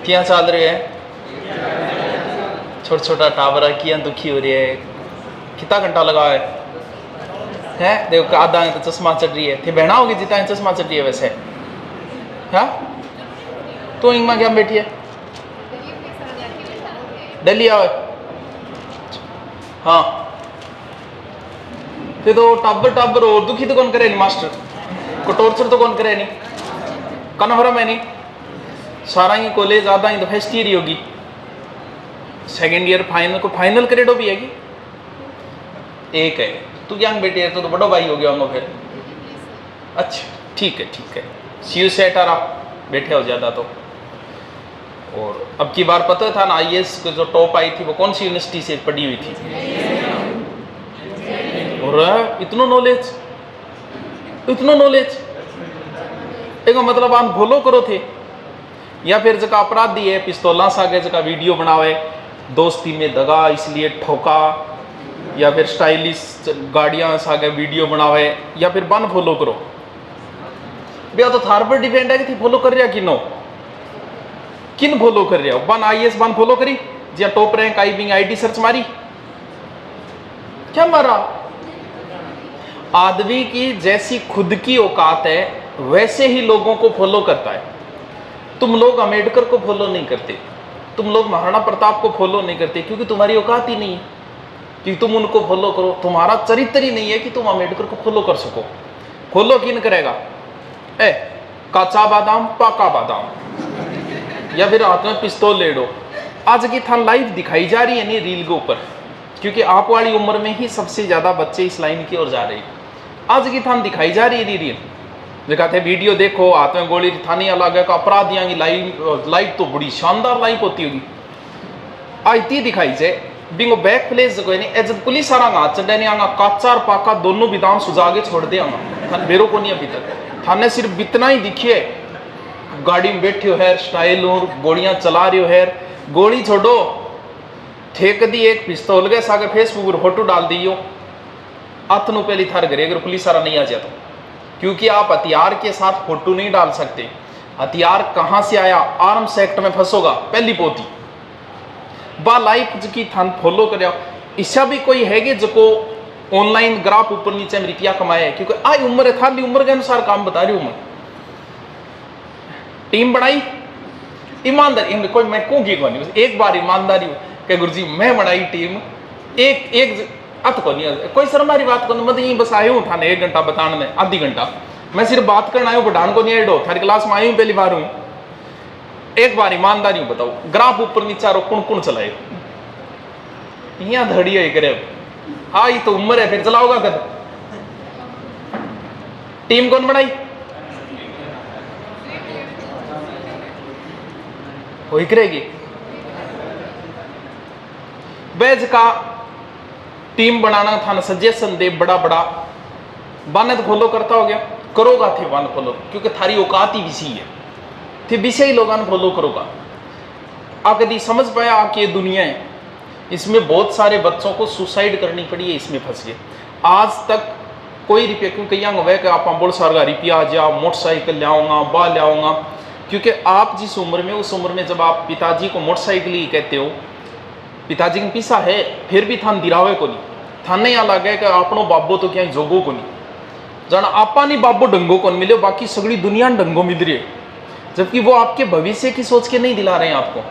क्या चल रही है? छोटा छोटा टावर है, क्या दुखी हो रही है? कितना घंटा लगा है? देखो आधा तो चश्मा चढ़ रही है, थे बहना होगी जितना चश्मा चढ़ रही है वैसे। हाँ तो इंगमा क्या बैठी है? दिल्ली आओ। हाँ ते तो टाबर और दुखी तो कौन करे नहीं, मास्टर को टॉर्चर तो कौन करे नहीं, कन हो रहा मैं नहीं सारा ही कॉलेज आधा ही तो फर्स्ट ईयर ही होगी, सेकेंड ईयर फाइनल को फाइनल क्रेडो भी है कि एक है। तू क्या बेटी है तो बड़ो भाई हो गया हम फिर। अच्छा ठीक है सी यू सेट आ रहा बैठे हो ज़्यादा तो। और अब की बार पता था ना आईएएस को जो टॉप आई थी वो कौन सी यूनिवर्सिटी से पढ़ी हुई थी? और इतना नॉलेज एक मतलब आप फॉलो करो थे। या फिर जगह अपराधी है पिस्तौला सागे जगह वीडियो बनावे, दोस्ती में दगा इसलिए ठोका, या फिर स्टाइलिश गाड़ियां सागे वीडियो बनावे, या फिर बन फॉलो करो भैया तो थार पर डिपेंड है कि थी फॉलो कर रहा कि नो, किन फॉलो कर रहे हो? बन आईएएस बन फॉलो करी जिया top rank I Bing IT search मारी क्या मारा? आदमी की जैसी खुद की औकात है वैसे ही लोगों को फॉलो करता है। तुम लोग अम्बेडकर को फॉलो नहीं करते, तुम लोग महाराणा प्रताप को फॉलो नहीं करते क्योंकि तुम्हारी औकात ही नहीं है कि तुम उनको फॉलो करो। तुम्हारा चरित्र ही नहीं है कि तुम अम्बेडकर को फॉलो कर सको। फॉलो किन करेगा? कच्चा बादाम पाका बादाम, या फिर हाथ में पिस्तौल ले लो। आज की थान लाइव दिखाई जा रही है नहीं रील के ऊपर, क्योंकि आप वाली उम्र में ही सबसे ज्यादा बच्चे इस लाइन की ओर जा रहे हैं। आज की थान दिखाई जा रही है रील दिखाते वीडियो देखो, हाथ में गोली थानी अलग है का अपराधियों की लाइफ तो बड़ी शानदार लाइफ होती होगी। आज ती दिखाई से बिंगो बैक प्लेस कोई नहीं एजत पुलिस सारा हाथ चढ़े नहीं आंगा, कच्चा और पाका दोनों विधान सुझागे छोड़ दे आंगा थान बेरो को नहीं अभी तक। थाने सिर्फ इतना ही दिखिए गाड़ी में बैठे हो है स्टाइल और गोलियां चला रही हो है। गोली छोड़ो ठेक दी एक पिस्तौल गए सागे फेसबुक पर फोटो डाल दियो अतनु पहली थार घरे अगर पुलिस सारा नहीं आ जाता, क्योंकि आप हथियार के साथ फोटो नहीं डाल सकते। हथियार कहां से आया? आर्म्स एक्ट में फंसोगा पहली पोती बा लाइफ की थान फॉलो कर। इसका भी कोई है कि जो ऑनलाइन ग्राफ ऊपर नीचे में रुपया कमाए, क्योंकि आई उम्र है थाली उम्र के अनुसार काम बता रही हूं मैं। टीम बनाई ईमानदारी कोई मैं कहूँगी कौन नहीं, एक बार ईमानदारी कि गुरु जी मैं बनाई टीम एक अत को नहीं कोई शर्मारी बात को मतलब यही बस आयो उठाने 1 घंटा बताने में आधी घंटा मैं सिर्फ बात करना आयो बढ़ान को नहीं एडो थारी क्लास में आयु पहली बार हूँ। एक बार ईमानदारी बताओ ग्राफ ऊपर नीचा रो कौन कौन चलाए? यहाँ धड़ी है करे आई तो उम्र है फिर चलाओगा कद? टीम कौन बनाई? वही करेगी बैज का टीम बनाना था ना सजेशन दे बड़ा बाने तो फॉलो करता हो गया करोगा थे वन फॉलो, क्योंकि थारी औकात ही विषय है थे विषय ही लोगों फॉलो करोगा। कदी समझ पाया कि दुनिया है इसमें बहुत सारे बच्चों को सुसाइड करनी पड़ी है, इसमें फंस गए। आज तक कोई रुपये क्योंकि यहाँ वह आप बहुत सारा रुपया जा मोटरसाइकिल लाऊंगा बा लाऊंगा, क्योंकि आप जिस उम्र में उस उम्र में जब आप पिताजी को मोटरसाइकिल ही कहते हो, पिताजी का पीसा है फिर भी थान दिरावे को नहीं थाने यहाँ लगे कि आपनो बाबो तो क्या जोगो को नहीं जाना आपा नहीं बाबो डंगो को मिले, बाकी सगड़ी दुनिया डंगो मिल रही है, जबकि वो आपके भविष्य की सोच के नहीं दिला रहे हैं आपको।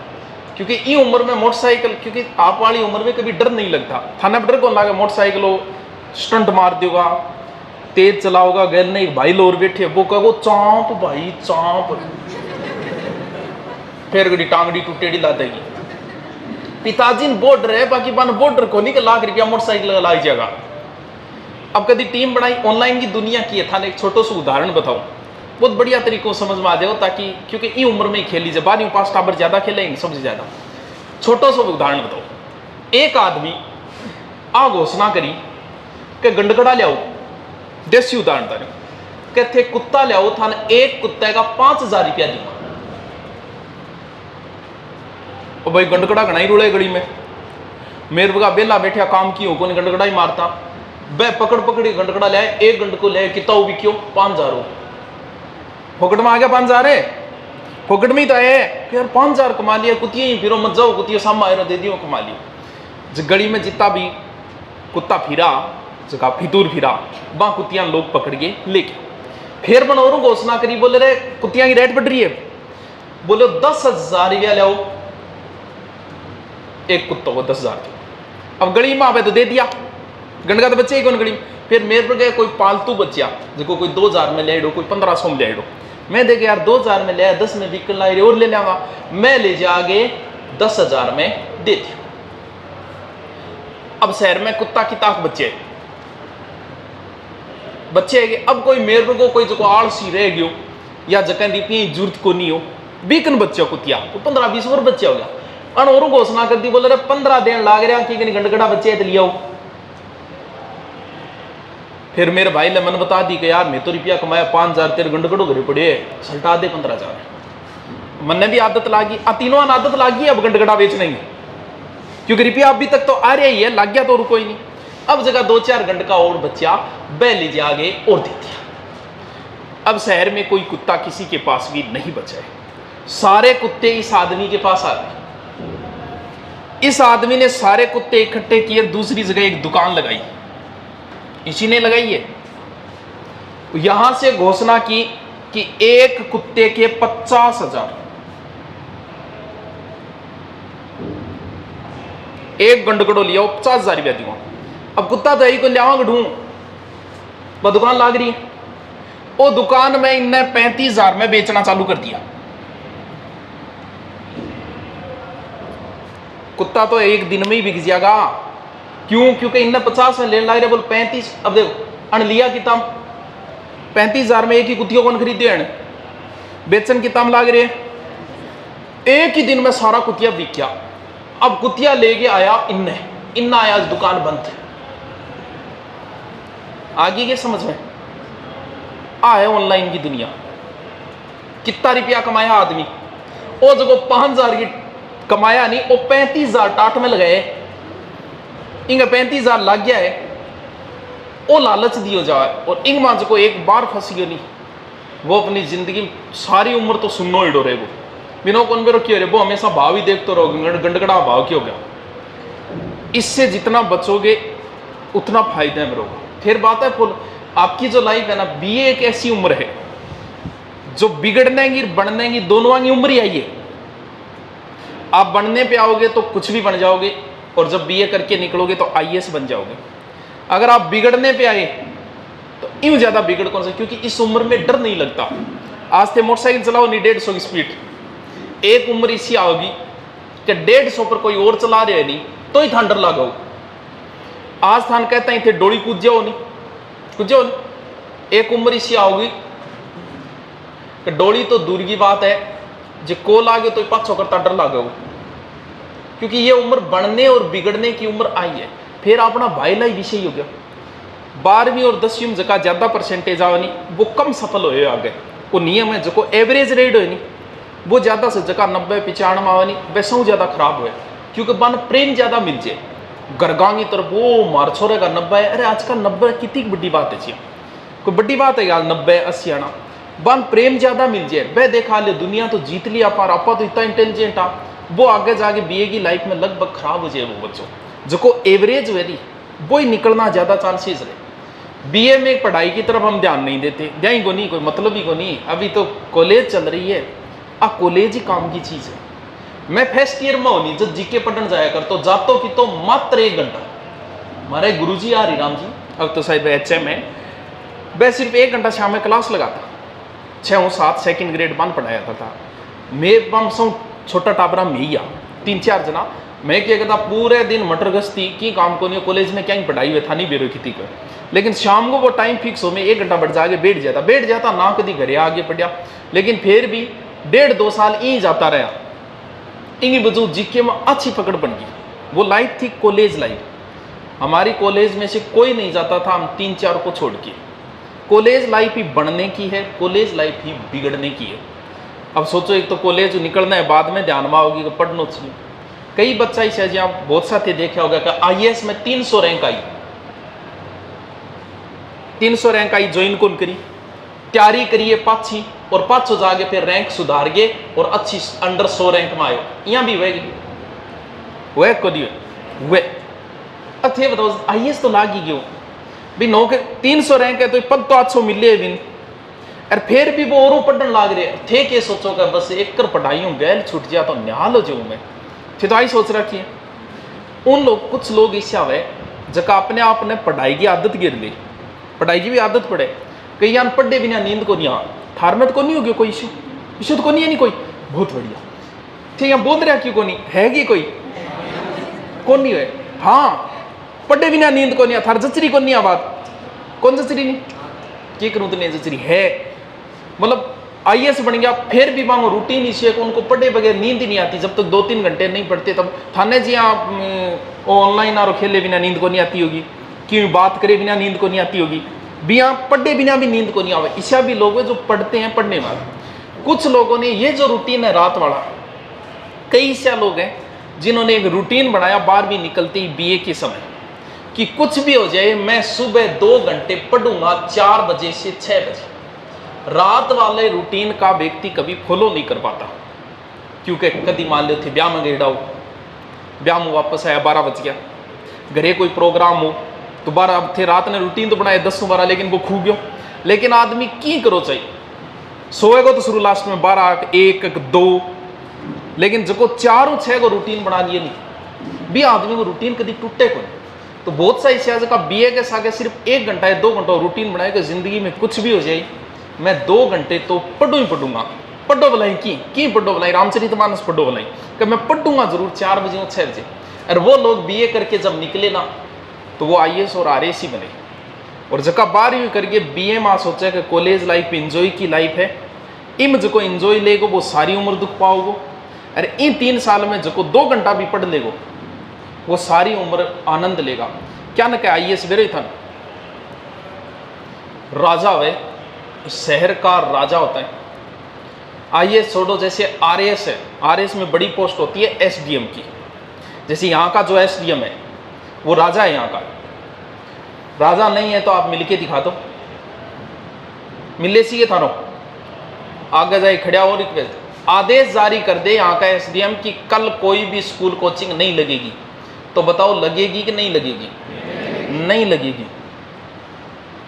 क्योंकि ये उम्र में मोटरसाइकिल, क्योंकि आप वाली उम्र में कभी डर नहीं लगता, थाने डर कौन लगा मोटरसाइकिल हो स्टंट मार देगा तेज चलाओगा गैल नहीं भाई लोर बैठे वो कहो चाँप भाई चाँप फिर गड़ी टांगड़ी टूटेड़ी ला देगी। पिताजी ने बॉर्डर है बाकी बन बॉर्डर को नहीं लाख रुपया मोटरसाइकिल लाई जाएगा। अब कभी टीम बनाई ऑनलाइन की दुनिया की है थाने एक छोटो सा उदाहरण बताओ बहुत बढ़िया तरीकों समझ में आ जाओ, ताकि क्योंकि ये उम्र में ही खेली जब 12वीं पास टाबर ज्यादा खेलेंगे सबसे ज्यादा। छोटो सा उदाहरण बताओ, एक आदमी आ घोषणा करी कि गंडकड़ा लियाओ, देसी उदाहरण था कहते कुत्ता लियाओ थाने एक कुत्ते का 5000 रुपया दूंगा। और भाई गंडकड़ा घना ही रुड़े गड़ी में मेरे बगा बेला बैठा काम की हो कौन गंडकड़ा ही मारता बे पकड़ी गंडकड़ा ले एक गंड को ले कितना भी क्यों 5000 हो फोकट में आ गया 5000 है फोकट में तो आए कि यार 5,000 कमा लिया, कुतिया ही फिरो मत जाओ, कुतिया सामा आए दे दियो कमा लियो। गली में जितना भी कुत्ता फिरा, जगह फितूर फिरा, वहां कुतिया लोग पकड़ के लेके फिर बनोरू घोषणा करी, बोले रे कुतिया की रेट बढ़ रही है, बोलो 10,000 रुपया लाओ एक कुत्तों को 10,000। अब गली में आवे तो दे दिया, गंडका तो बच्चे ही कौन गली। फिर मेरे पर गए कोई पालतू बच्चा जिसको कोई 2,000 में ले आए, कोई 1,500 में ले आए, मैं देखे यार 2,000 में ले आया, 10 में बिकल लाई और ले लेगा, मैं ले जाके 10,000 में दे दिया। अब शहर में कुत्ता की ताक बच्चे है, अब कोई मेरे को कोई जो आलसी रह गयो या जगह दी जरूरत को नहीं हो, बीकन बच्चे कुतिया 15-20 और बच्चे हो गया, अन और घोषणा कर दी, बोले रे 15 दिन लाग रहा कि गंडगड़ा बच्चे तो लिया। फिर मेरे भाई ने मन बता दी कि यार मैं तो रुपया कमाया 5,000, तेरे गंडगड़ो घरे पड़े सल्टा दे 15,000। मन ने भी आदत लागी, तीनों आदत लागी अब गंडगड़ा बेचने की, क्योंकि रुपया अभी तक तो आ रहा ही है, लाग गया तो रुको ही नहीं। अब जगह 2-4 गंडका और बच्चा बह ले जागे और दे दिया। अब शहर में कोई कुत्ता किसी के पास भी नहीं बचा है, सारे कुत्ते इस आदमी के पास आ गए। इस आदमी ने सारे कुत्ते इकट्ठे किए, दूसरी जगह एक दुकान लगाई, इसी ने लगाई है। यहां से घोषणा की कि एक कुत्ते के 50,000, एक गंडगड़ो लिया 50,000 रुपया दियो। अब कुत्ता तो यही को लिया ढूंढ, वह दुकान लाग रही है, वो दुकान में इनने 35,000 में बेचना चालू कर दिया। कुत्ता तो एक दिन में ही बिक जाएगा, क्यों? क्योंकि इनने 50 में लेने लग रहे, बोल 35। अब देखो अन लिया कितना 35,000 में, एक ही कुतियों कौन खरीदे अन बेचन कितना लाग रहे, एक ही दिन में सारा कुतिया बिक गया। अब कुतिया लेके आया इन्ना आया, दुकान बंद। आगे के समझ में आए ऑनलाइन की दुनिया, कितना रुपया कमाया आदमी, वो जगह 5,000 की कमाया नहीं, वो 35,000 टाट में लगाए, इंग 35,000 लग गया है, वो लालच दियो जाए। और इंग मांझ को एक बार फंसी नहीं, वो अपनी जिंदगी सारी उम्र तो सुनो ही डोरे, वो बिना कौन बेरो क्यों रे, वो हमेशा भाव ही देखते रहोगे, गंडगड़ा भाव क्यों गया। इससे जितना बचोगे उतना फायदा में रहोगे। फिर बात है फुल, आपकी जो लाइफ है ना, बीए एक ऐसी उम्र है जो बिगड़ने की बढ़ने की दोनों की उम्र ही आई है। आप बनने पे आओगे तो कुछ भी बन जाओगे, और जब बीए करके निकलोगे तो आईएएस बन जाओगे। अगर आप बिगड़ने पे आए तो यूं ज्यादा बिगड़ कौन सा, क्योंकि इस उम्र में डर नहीं लगता। आज से मोटरसाइकिल चलाओ नहीं 150 की स्पीड, एक उम्र इसी आओगी कि 150 पर कोई और चला रहे नहीं तो ही थान डर लगाओ। आज थान कहता ही थे डोली कूद जाओ नहीं, कूद जाओ नहीं। एक उम्र इसी आओगी कि डोली तो दूर की बात है, जो को लागे तो पाछो करता डर लगाओ, क्योंकि ये उम्र बढ़ने और बिगड़ने की उम्र आई है। फिर अपना भाईला ही विषय हो गया, 12वीं और 10वीं में जगह ज्यादा परसेंटेज आओ नहीं, वो कम सफल हो आगे। वो नियम है जो एवरेज रेट हो नहीं, वो ज्यादा से जगह 90-95 आओ नहीं, वैसा ज्यादा खराब हुआ, क्योंकि बन प्रेम ज्यादा मिल जाए गरगांगी तरफ। वो मार छोरे का 90, अरे आजकल 90 कितनी बड़ी बात है, कोई बड़ी बात है यार 90-80 आना। बन प्रेम ज्यादा मिल जाए, वह देखा ले दुनिया तो जीत लिया, पर आपा तो इतना इंटेलिजेंट आ, वो आगे जाके बीए की लाइफ में लगभग खराब हो जाए। वो बच्चों जो को एवरेज वेरी वो ही निकलना ज्यादा चांसेस रहे। बीए में पढ़ाई की तरफ हम ध्यान नहीं देते, ध्यान को नहीं, कोई मतलब ही को नहीं। अभी तो कॉलेज चल रही है, कॉलेज ही काम की चीज है। मैं फर्स्ट ईयर में होनी जब जीके पढ़ने जाया कर, तो जातो कि तो मात्र 1 घंटा, हमारे गुरुजी आ राम जी, अब तो शायद HM है, वह सिर्फ 1 घंटा शाम में क्लास लगाता, 6-7 सेकंड ग्रेड बन पढ़ाया था। मैं बम सौ छोटा टाबरा में ही आ 3-4 जना, मैं क्या कहता पूरे दिन मटर गश्ती की काम को नहीं, कॉलेज में क्या ही पढ़ाई हुई था नहीं बेरो खेती कर, लेकिन शाम को वो टाइम फिक्स हो, मैं 1 घंटा बढ़ जाके बैठ जाता ना, कभी घरे आगे पढ़िया। लेकिन फिर भी 1.5-2 साल यहीं जाता रहा, इंगी बजू जीके में अच्छी पकड़ बन गई। वो लाइफ थी कॉलेज लाइफ, हमारी कॉलेज में से कोई नहीं जाता था, हम 3-4 को छोड़ के। कॉलेज लाइफ ही बढ़ने की है, कॉलेज लाइफ ही बिगड़ने की है। अब सोचो, एक तो कॉलेज निकलना है, बाद में ध्यान में आओगी कि पढ़ना चाहिए। कई बच्चा ही शायद आप बहुत साथी देखा होगा कि आईएएस में 300 रैंक आई, 300 रैंक आई, ज्वाइन कौन करी, तैयारी करिए पाछी और पाछो जाके फिर रैंक सुधार गए और अच्छी अंडर 100 रैंक में आयो, यहाँ भी हुएगी वह को दिए वे अथे बताओ आईएएस तो लाग ही गयो भी 9 के 300 रैंक है तो पद तो अच्छो मिले बिन और फिर भी वो और पढ़ने लाग रहे थे के सोचो का बस एक कर पढ़ाई हूँ गैल छूट जाए तो न्याल हो जाऊँ मैं फिर तो आई सोच रखी है। उन लोग कुछ लोग ऐसे आवे जगह अपने आप ने पढ़ाई की आदत गिर ली, पढ़ाई की भी आदत पड़े कई यान पढ़े बिना नींद को नहीं आ थार में तो को नहीं हो गया कोई इशू तो को नहीं है नहीं कोई बहुत बढ़िया ठीक है बोल रहा क्यों को नहीं है कि कोई कौन नहीं है हाँ पढ़े बिना नींद को नहीं आ थार जचरी को नहीं आ बात कौन जचरी नहीं क्या करूँ तो नहीं जचरी है मतलब आईएएस बन गया फिर भी वहाँ रूटीन इसे उनको पढ़े बगैर नींद ही नहीं आती जब तक 2-3 घंटे नहीं पढ़ते तब थाने जी आप ऑनलाइन और खेले बिना नींद को नहीं आती होगी क्यों बात करे बिना नींद को नहीं आती होगी बिना पढ़े बिना भी नींद को नहीं आवे ऐसा भी लोग हैं जो पढ़ते हैं पढ़ने वाले। कुछ लोगों ने ये जो रूटीन है रात वाला कई ऐसा लोग हैं जिन्होंने एक रूटीन बनाया 12वीं निकलती बीए के समय कि कुछ भी हो जाए मैं सुबह 2 घंटे पढ़ूंगा 4 बजे से 6 बजे। रात वाले रूटीन का व्यक्ति कभी फॉलो नहीं कर पाता क्योंकि कभी मान लो थे ब्याह में गेड़ा हो ब्याह में वापस आया 12 बज गया घरे कोई प्रोग्राम हो तो 12 थे रात ने रूटीन तो बनाया 10-12 लेकिन वो खू गयो। लेकिन आदमी की करो चाहिए सोएगा तो शुरू लास्ट में 12 1 2 लेकिन जो 4-6 को रूटीन बना लिए नहीं भी आदमी को रूटीन कभी टूटे को नहीं। तो बहुत सा ऐसे का बीए के साथ सिर्फ 1 घंटा या 2 घंटा रूटीन बनाए कि जिंदगी में कुछ भी हो जाए मैं 2 घंटे तो पढ़ू ही पढ़ूंगा। पढ़ो भलाई की पढ़ो भलाई रामचरितमानस पढ़ो भलाई कि मैं पढ़ूंगा जरूर 4 बजे और 6 बजे। और वो लोग बीए करके जब निकले ना तो वो आईएएस और आरएएस ही बने। और जगह 12वीं करके बीए में सोचा कि कॉलेज लाइफ इंजॉय की लाइफ है इम जो इंजॉय लेगो वो सारी उम्र दुख पाओगो। अरे इन 3 साल में जो 2 घंटा भी पढ़ लेगो वो सारी उम्र आनंद लेगा। क्या न क्या आईएएस बेरे था राजा वे शहर का राजा होता है। आईएएस छोड़ो जैसे आरएएस है आरएएस में बड़ी पोस्ट होती है एसडीएम की। जैसे यहाँ का जो एसडीएम है वो राजा है यहाँ का। राजा नहीं है तो आप मिलके दिखा दो मिले सी थानो आगे जाए खड़ा और आदेश जारी कर दे यहाँ का एसडीएम कि कल कोई भी स्कूल कोचिंग नहीं लगेगी तो बताओ लगेगी कि नहीं लगेगी? नहीं लगेगी।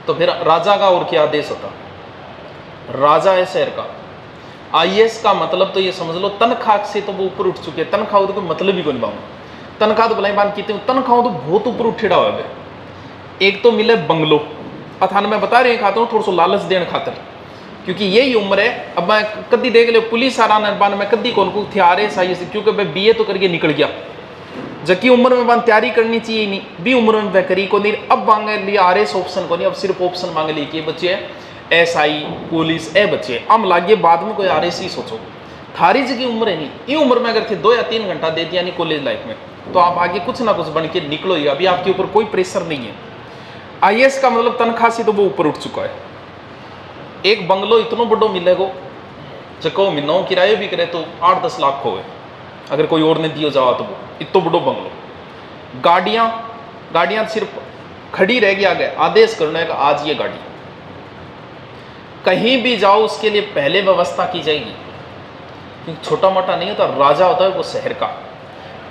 तो फिर राजा का और क्या आदेश होता? राजा है शहर का। आईएएस का मतलब तो ये समझ लो तनख्वाह से तो वो ऊपर उठ चुके हैं। तनख्वाह तो कोई मतलब ही को नहीं पाऊंगा। तनख्वाह तो भलाई बात की तनख्वाह तो बहुत ऊपर उठेड़ा हुआ है। एक तो मिले बंगलो अथान मैं बता रहे खाता हूँ थोड़ा सा लालच देने खातर क्योंकि यही उम्र है। अब मैं कदी देख ले पुलिस आरान में कदी कौन को थे आरएएस आईएएस क्योंकि मैं बीए तो करके निकल गया जबकि उम्र में बात तैयारी करनी चाहिए नहीं भी उम्र में वह करी को नहीं। अब मांगे लिए आरएएस ऑप्शन को नहीं अब सिर्फ ऑप्शन मांगे लिए कि बच्चे एसआई पुलिस ए बच्चे हम लागे बाद में कोई आरएएस ही सोचो थारी जगह उम्र है नहीं। ये उम्र में अगर थे 2 या 3 घंटा दे दिया नहीं कॉलेज लाइफ में तो आप आगे कुछ ना कुछ बन के निकलो ही। अभी आपके ऊपर कोई प्रेशर नहीं है। आईएएस का मतलब तनख्वाह से तो वो ऊपर उठ चुका है। एक बंगलो इतना बड़ो मिलेगो जको महीनों किराए भी करे तो 8-10 लाख हो गए अगर कोई और ने दियो जाओ तो वो इतना बड़ो बंगलो। गाड़ियां सिर्फ खड़ी रह गया गए आदेश करने का आज ये गाड़ी कहीं भी जाओ उसके लिए पहले व्यवस्था की जाएगी क्योंकि छोटा मोटा नहीं होता राजा होता है वो शहर का।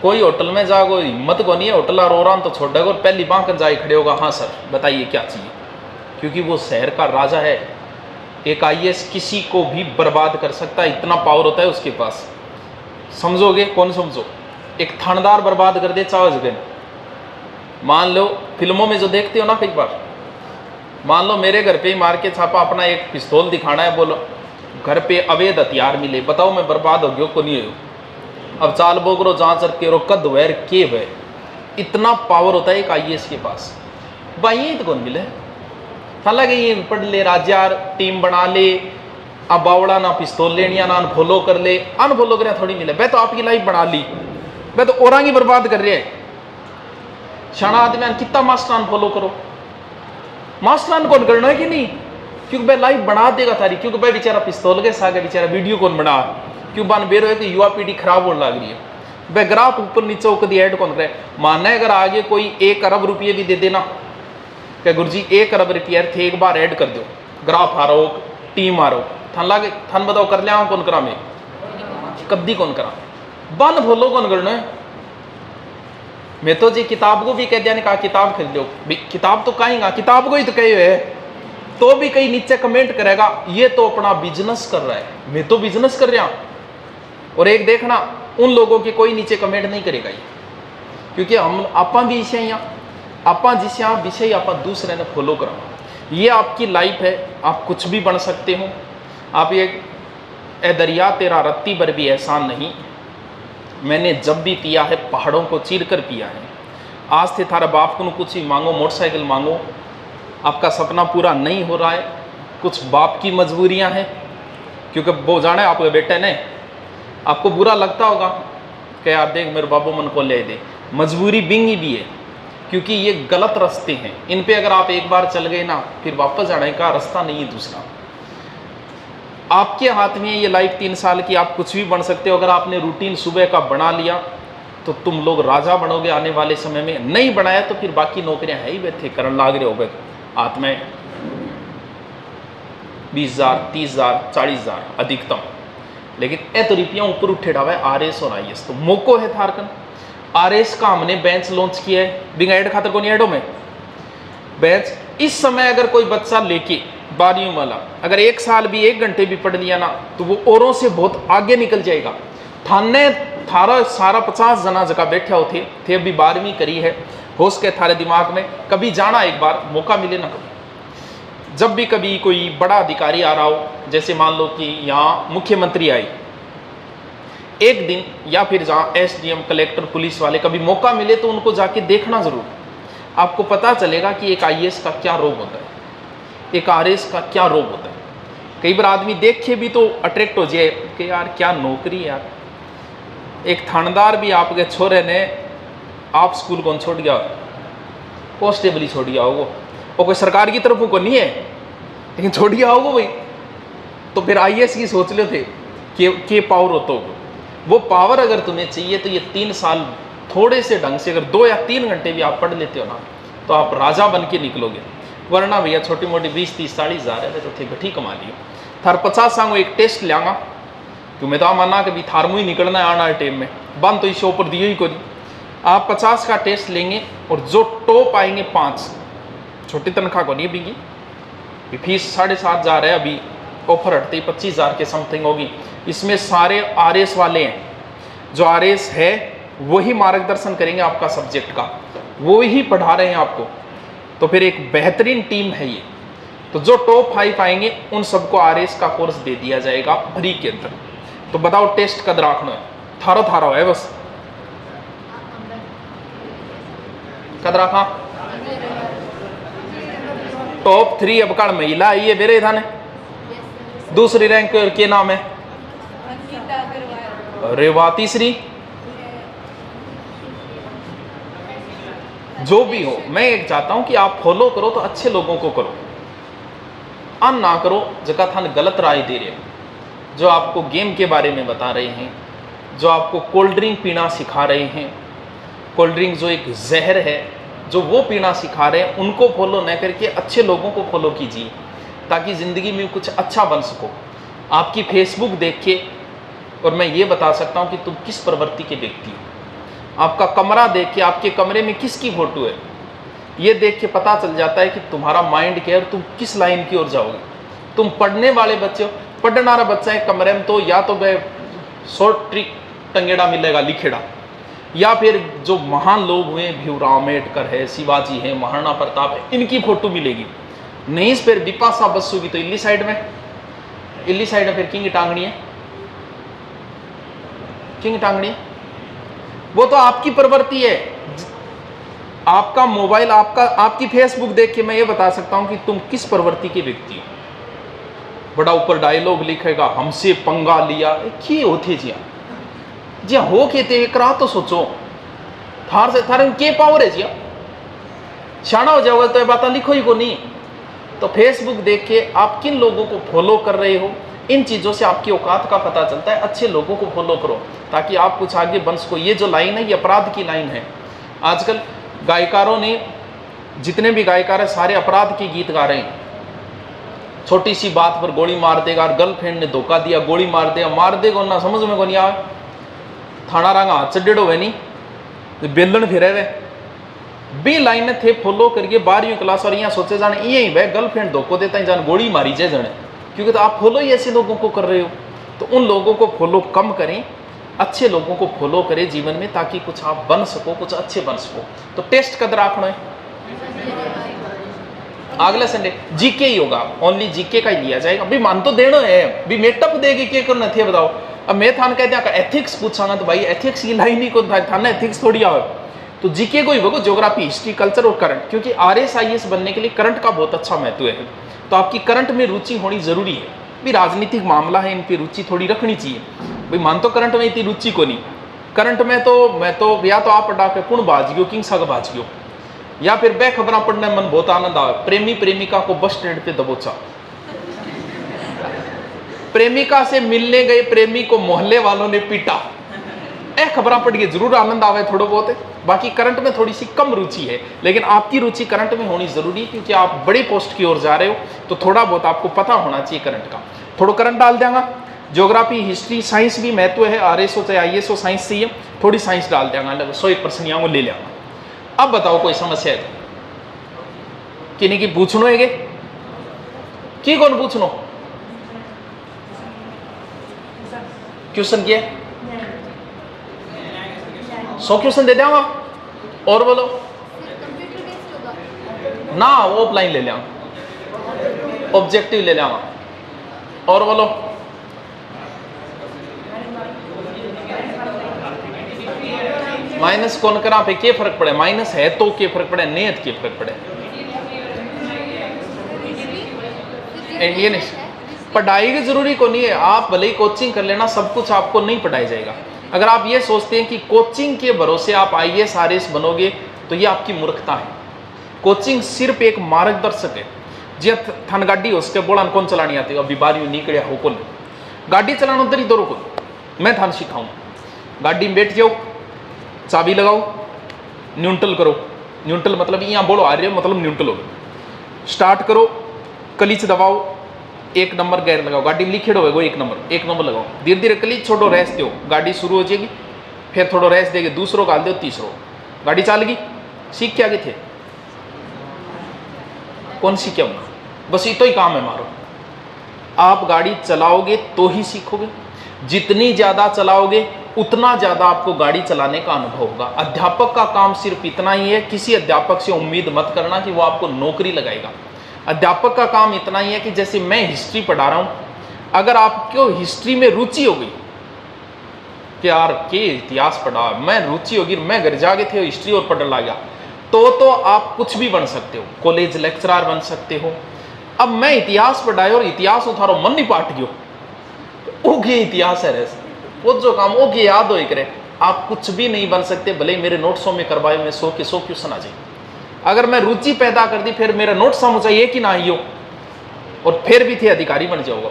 कोई होटल में जाओ हिम्मत को नहीं है होटल और तो छोड़ देगा और पहली बांक जाए खड़े होगा हाँ सर बताइए क्या चाहिए क्योंकि वो शहर का राजा है। एक आईएएस किसी को भी बर्बाद कर सकता है इतना पावर होता है उसके पास। समझोगे कौन समझो? एक थानेदार बर्बाद कर दे चावल जगह। मान लो फिल्मों में जो देखते हो ना कई बार मान लो मेरे घर पे ही मार के छापा अपना एक पिस्तौल दिखाना है बोलो घर पे अवैध हथियार मिले बताओ मैं बर्बाद हो गया को नहीं हो। अब चाल बोगरो जांच के रो कद वैर के वै इतना पावर होता है एक आईएएस के पास। भाई तो कौन मिले हालांकि ये पढ़ ले राज्यार टीम बना ले अब बावड़ा ना पिस्तौल लेनिया ना अनफॉलो कर ले अनफॉलो कर थोड़ी मिले। वह तो आपकी लाइफ बना ली वह तो और ही बर्बाद कर रहे हैं। शाना आदमी कितना मास्टर अनफॉलो करो मास्टर कौन करना है कि नहीं क्योंकि वह लाइफ बना देगा तारी क्योंकि वह बेचारा पिस्तौल के साथ बेचारा वीडियो कौन बना क्यों बन बेरो है कि युवा पीढ़ी खराब होने लग रही है। वह ग्राफ ऊपर नीचे कभी ऐड कौन करे मानना है अगर आगे कोई 1 अरब रुपये भी दे देना क्या गुरु जी 1 अरब रुपये थे एक बार ऐड कर दो ग्राफ आ रहा हो टीम मारो थान लागे थान बताओ कर लिया कौन करा मैं कद्दी कौन करा बन भोलो कौन करना है। मैं तो जी किताब को भी कह दिया ने कहा किताब खरीद लो, किताब तो कहेगा किताब को ही तो कहे हुए तो भी कहीं नीचे कमेंट करेगा ये तो अपना बिजनेस कर रहा है, मैं तो बिजनेस कर रहा हूं। और एक देखना उन लोगों के कोई नीचे कमेंट नहीं करेगा ये, क्योंकि हम आपा भी इसे आपा जिसे आप विषय आप दूसरे ने फॉलो करा। ये आपकी लाइफ है, आप कुछ भी बन सकते हो। आप ये ए दरिया तेरा रत्ती भर भी एहसान नहीं, मैंने जब भी पिया है पहाड़ों को चीर कर पिया है। आज थे थारा बाप को कुछ ही मांगो, मोटरसाइकिल मांगो, आपका सपना पूरा नहीं हो रहा है, कुछ बाप की मजबूरियां हैं, क्योंकि वो जाने आपके बेटे ने आपको बुरा लगता होगा कि यार देख मेरे बाबू मन को ले दे, मजबूरी बिंगी भी है, क्योंकि ये गलत रास्ते हैं, इन पे अगर आप एक बार चल गए ना फिर वापस जाने का रास्ता नहीं है दूसरा। आपके हाथ में ये लाइफ 3 साल की, आप कुछ भी बन सकते हो। अगर आपने रूटीन सुबह का बना लिया तो तुम लोग राजा बनोगे आने वाले समय में, नहीं बनाया तो फिर बाकी नौकरियां है ही बैठे करन लाग रहे हो गए हाथ में 20,000 30,000 40,000 अधिकतम, लेकिन ए तो रुपया ऊपर उठे डावा है RS और IS। तो मौको है थारकन RS का हमने बेंच लॉन्च किया है बिना एड खातर को नहीं एडो में बेंच। इस समय अगर कोई बच्चा लेके 12वीं वाला अगर 1 साल भी 1 घंटे भी पढ़ लिया ना तो वो औरों से बहुत आगे निकल जाएगा। थाने थारा सारा 50 जना जगह बैठे होते थे, अभी 12वीं करी है, होश के थारे दिमाग में कभी जाना, एक बार मौका मिले ना कभी, जब भी कभी कोई बड़ा अधिकारी आ रहा हो, जैसे मान लो कि यहाँ मुख्यमंत्री आई एक दिन, या फिर जहाँ SDM कलेक्टर पुलिस वाले, कभी मौका मिले तो उनको जाके देखना जरूर। आपको पता चलेगा कि एक IAS का क्या रोग होता है, एक RS का क्या रोग होता है। कई बार आदमी देख के भी तो अट्रैक्ट हो जाए कि यार क्या नौकरी है यार। एक थानेदार भी आपके छोरे ने आप स्कूल कौन छोड़ गया, कांस्टेबल ही छोड़ गया होगा, वो कोई सरकार की तरफ को नहीं है लेकिन छोड़ गया होगा भाई। तो फिर IAS की सोच लो थे कि पावर होता होगा, वो पावर अगर तुम्हें चाहिए तो ये 3 साल थोड़े से ढंग से अगर 2 या 3 घंटे भी आप पढ़ लेते हो ना तो आप राजा बन के निकलोगे। वरना भैया छोटी मोटी 20 30 40 हज़ार है तो थे बैठी कमा लियो। थार 50 सांगो एक टेस्ट लियांगा क्यों मैं तो माना कि भी थार मुँह ही निकलना है आना टाइम में, बंद तो इस ऊपर दिए ही को नहीं। आप 50 का टेस्ट लेंगे और जो टॉप आएंगे 5, छोटी तनख्वाह को नहीं बिकी, फीस 7,500 है, अभी ऑफर हटते ही 25,000 के समथिंग होगी। इसमें सारे RS वाले हैं, जो RS है वही मार्गदर्शन करेंगे आपका सब्जेक्ट का, वो ही पढ़ा रहे हैं आपको। तो फिर एक बेहतरीन टीम है ये। तो जो टॉप 5 आएंगे उन सबको RS का कोर्स दे दिया जाएगा फ्री के अंदर। तो बताओ टेस्ट कद रखना है, थारो थारो है बस कद रखा। टॉप 3 अब कल महिला आई है मेरे थाने, दूसरी रैंक के नाम है रेवा, तीसरी जो भी हो। मैं एक चाहता हूं कि आप फॉलो करो तो अच्छे लोगों को करो, अन ना करो जगह थाने गलत राय दे रहे हो, जो आपको गेम के बारे में बता रहे हैं, जो आपको कोल्ड ड्रिंक पीना सिखा रहे हैं, कोल्ड ड्रिंक जो एक जहर है जो वो पीना सिखा रहे हैं, उनको फॉलो न करके अच्छे लोगों को फॉलो कीजिए ताकि ज़िंदगी में कुछ अच्छा बन सको। आपकी फेसबुक देख के और मैं ये बता सकता हूँ कि तुम किस प्रवृत्ति के व्यक्ति हो। आपका कमरा देख के आपके कमरे में किसकी फोटो है ये देख के पता चल जाता है कि तुम्हारा माइंड क्या है और तुम किस लाइन की ओर जाओगे। तुम पढ़ने वाले बच्चे हो, पढ़ने वाला बच्चा है कमरे में तो या तो वह शॉर्ट ट्रिक टंगेड़ा मिलेगा लिखेड़ा, या फिर जो महान लोग हुए भीमराव अम्बेडकर है, शिवाजी है, महाराणा प्रताप है, इनकी फोटो मिलेगी। नहीं फिर बिपाशा बसु की तो इल्ली साइड में फिर किंग टांगनी है, किंग टांगनी है। वो तो आपकी प्रवृत्ति है। आपका मोबाइल आपकी फेसबुक देख के मैं ये बता सकता हूं कि तुम किस प्रवृत्ति के व्यक्ति हो। बड़ा ऊपर डायलॉग लिखेगा हमसे पंगा लिया, क्या होते जी हो के ते करा तो सोचो थार से थारे के पावर है जी, शाना हो जाओगे तो ये बात लिखो ही को नहीं। तो फेसबुक देख के आप किन लोगों को फॉलो कर रहे हो, इन चीज़ों से आपकी औकात का पता चलता है। अच्छे लोगों को फॉलो करो ताकि आप कुछ आगे बन सको। ये जो लाइन है ये अपराध की लाइन है। आजकल गायकारों ने जितने भी गायकार हैं सारे अपराध के गीत गा रहे हैं। छोटी सी बात पर गोली मार देगा, और गर्लफ्रेंड ने धोखा दिया गोली मार देगा ना, समझ में को नहीं आवे। थाना रंग हाथ चढ़ेड़ो है नहीं बेलन फिरे वे बी लाइन थे फॉलो करके 12वीं क्लास और यहाँ सोचे जाने यही वह गर्लफ्रेंड धोखो देता है जान गोली मारी जाए जाने, क्योंकि तो आप फॉलो ही ऐसे लोगों को कर रहे हो। तो उन लोगों को फॉलो कम करें, अच्छे लोगों को फॉलो करें जीवन में, ताकि कुछ आप बन सको, कुछ अच्छे बन सको। तो टेस्ट कद रखना है अगले संडे जीके ही होगा, ओनली जीके का ही लिया जाएगा। भी मान तो देना है भी मेटअप देगी क्या करना थे बताओ। अब मैं थान कहते हैं एथिक्स पूछांगा तो भाई एथिक्स की लाइन ही को थाना एथिक्स थोड़ी आओ। तो जीके को ही होगा, ज्योग्राफी, हिस्ट्री, कल्चर और करंट, क्योंकि RS-IAS बनने के लिए करंट का बहुत अच्छा महत्व है। तो आपकी करंट में रुचि होनी जरूरी है। भी राजनीतिक मामला है, इन पर रुचि थोड़ी रखनी चाहिए। भाई मान तो करंट में इतनी रुचि को नहीं, करंट में तो मैं तो या तो आप पढ़ा के कुण बाज गयो किंग सग बाज गयो, या फिर बे खबर पढ़ने मन बहुत आनंद आवे। प्रेमी प्रेमिका को बस स्टैंड पे दबोचा, प्रेमिका से मिलने गए प्रेमी को मोहल्ले वालों ने पीटा, ए खबर पढ़ के जरूर आनंद आवे थोड़ा बहुत। बाकी करंट में थोड़ी सी कम रुचि है, लेकिन आपकी रुचि करंट में होनी जरूरी है, क्योंकि आप बड़ी पोस्ट की ओर जा रहे हो। तो थोड़ा बहुत आपको पता होना चाहिए करंट का, थोड़ा करंट डाल देंगे। ज्योग्राफी, हिस्ट्री, साइंस भी महत्व है, RS हो चाहे IAS हो, साइंस चाहिए, थोड़ी साइंस डाल देंगे, 101% यहाँ ले लेंगे। अब बताओ कोई समस्या है कि नहीं, कि पूछनो है कि कौन पूछनो क्वेश्चन किया 100 क्वेश्चन दे देंगे और बोलो ना, वो ऑफलाइन ले लेंगे, ऑब्जेक्टिव ले लेंगे और बोलो माइनस कौन करा पे क्या फर्क पड़े, माइनस है तो क्या फर्क पड़े, नहीं है तो क्या फर्क पड़े। इंडियन पढ़ाई की जरूरी को नहीं है, आप भले ही कोचिंग कर लेना, सब कुछ आपको नहीं पढ़ाया जाएगा। अगर आप ये सोचते हैं कि कोचिंग के भरोसे आप IAS RS बनोगे तो ये आपकी मूर्खता है। कोचिंग सिर्फ एक मार्गदर्शक है। जी थान गाड़ी उसके बोला कौन चलानी आती है, अभी 12वीं निकलिया हो कौन गाड़ी चलाना उधर ही दो को मैं थान सिखाऊँ। गाड़ी में बैठ जाओ, चाबी लगाओ, न्यूट्रल करो, न्यूट्रल मतलब यहाँ बोलो आ रहे हो मतलब न्यूट्रल हो, स्टार्ट करो, क्लच दबाओ, 1 नंबर गेयर लगाओ, गाड़ी में लिखे हो 1 नंबर लगाओ, धीरे धीरे क्लच छोड़ो, रेस्ट दो, गाड़ी शुरू हो जाएगी, फिर थोड़ा रेस्ट देगी, दूसरों गाल दो, तीसरों, गाड़ी चल गई। सीख के आगे थे कौन सी क्या होना, बस इतना ही काम है मारो। आप गाड़ी चलाओगे तो ही सीखोगे, जितनी ज़्यादा चलाओगे उतना ज़्यादा आपको गाड़ी चलाने का अनुभव होगा। अध्यापक का काम सिर्फ इतना ही है, किसी अध्यापक से उम्मीद मत करना कि वो आपको नौकरी लगाएगा। अध्यापक का काम इतना ही है कि जैसे मैं हिस्ट्री पढ़ा रहा हूँ, अगर आपको हिस्ट्री में रुचि हो गई कि यार के इतिहास पढ़ा, मैं रुचि होगी, मैं घर जाके थे हिस्ट्री और पढ़ने लग गया, तो आप कुछ भी बन सकते हो, कॉलेज लेक्चरर बन सकते हो। अब मैं इतिहास पढ़ाया और इतिहास उतारो मन नहीं पाट गयो, ओके इतिहास है रेस वो जो काम ओके याद हो करे, आप कुछ भी नहीं बन सकते, भले मेरे नोट्सों में करवाए मैं 100 के 100 क्वेश्चन आ जाए। अगर मैं रुचि पैदा कर दी फिर मेरा नोट समझ चाहिए कि ना आइयो, और फिर भी थे अधिकारी बन जाओगा।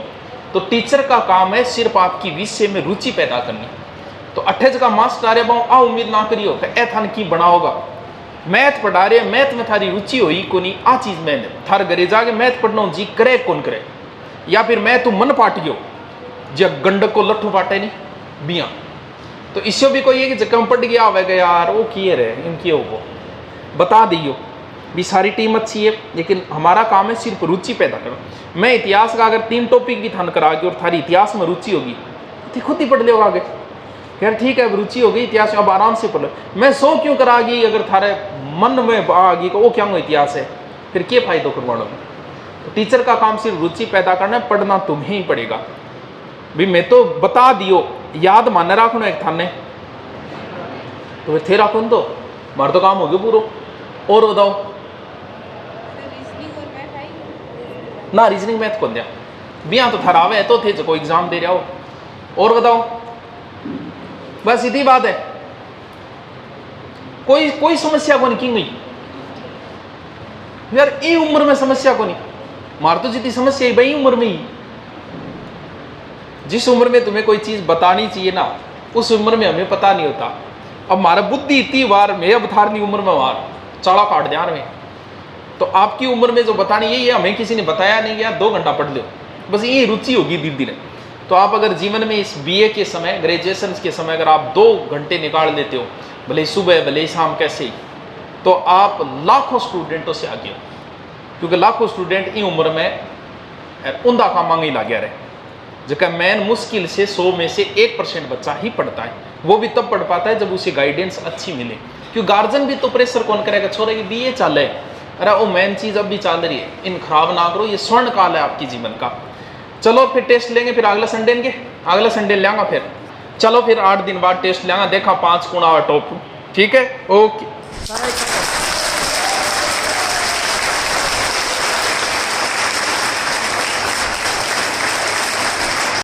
तो टीचर का काम है सिर्फ आपकी विषय में रुचि पैदा करनी। तो 28 का मास्टर आ रहे आ उम्मीद ना करियो ए थान की बनाओगा, मैथ पढ़ा रहे, मैथ में थारी रुचि हो ही को नहीं, आ चीज मैंने थार घरे जाके मैथ पढ़ना जी करे कौन करे, या फिर मैं तू मन पाट गयो जब गंडक को लट्ठू पाटे नहीं बिया। तो इससे भी कोई है कि जब पढ़ गया आवेगा यार वो किए रहे इनकी वो बता दियो भी सारी टीम अच्छी है, लेकिन हमारा काम है सिर्फ रुचि पैदा करना। मैं इतिहास का अगर 3 टॉपिक भी थान करा और थारी इतिहास में रुचि होगी तो खुद ही पढ़ लो आगे, यार ठीक है रुचि हो गई इतिहास में अब आराम से पढ़ लो। मैं 100 क्यों करागी अगर थारे मन में आ गई वो क्या इतिहास है, फिर क्या फायदा करवाना। तो टीचर का काम सिर्फ रुचि पैदा करना है, पढ़ना तुम्हें ही पड़ेगा। भी मैं तो बता दियो, याद माने रखना एक थाने तो थे रखो तो मार तो काम हो गया पूरा। और बताओ ना, रीजनिंग मैथ कौन दिया बिया तो थरावे है तो थे जो कोई एग्जाम दे रहा हो। और बताओ बस इतनी बात है, कोई समस्या को नहीं की गई यार, ये उम्र में समस्या को नहीं मार तो जितनी समस्या है भाई उम्र में ही। जिस उम्र में तुम्हें कोई चीज बतानी चाहिए ना उस उम्र में हमें पता नहीं होता। अब हमारा बुद्धि इतनी बार मैं अब थारनी उम्र में वार चाड़ा काट दिया में तो आपकी उम्र में जो बतानी है ये हमें किसी ने बताया नहीं गया, 2 घंटा पढ़ लो, बस ये रुचि होगी धीरे धीरे। तो आप अगर जीवन में इस बीए के समय, ग्रेजुएशन के समय अगर आप 2 घंटे निकाल लेते हो, भले सुबह भले शाम कैसे ही, तो आप लाखों स्टूडेंटों से आगे हो, क्योंकि लाखों स्टूडेंट इन उम्र में उंदा का मांगी ला गया रहे, जबकि मैन मुश्किल से 100 में से 1% बच्चा ही पढ़ता है, वो भी तब पढ़ पाता है जब उसे गाइडेंस अच्छी मिले। क्योंकि गार्जियन भी तो प्रेशर कौन करेगा, छोरे की बीए चल है, अरे वो मेन चीज अब भी चल रही है, इन खराब ना करो, ये स्वर्ण काल है आपकी जीवन का। चलो फिर टेस्ट लेंगे, फिर अगला संडे लेंगा, फिर चलो फिर 8 दिन बाद टेस्ट लेंगा, देखा 5 गुना टॉप, ठीक है, ओके।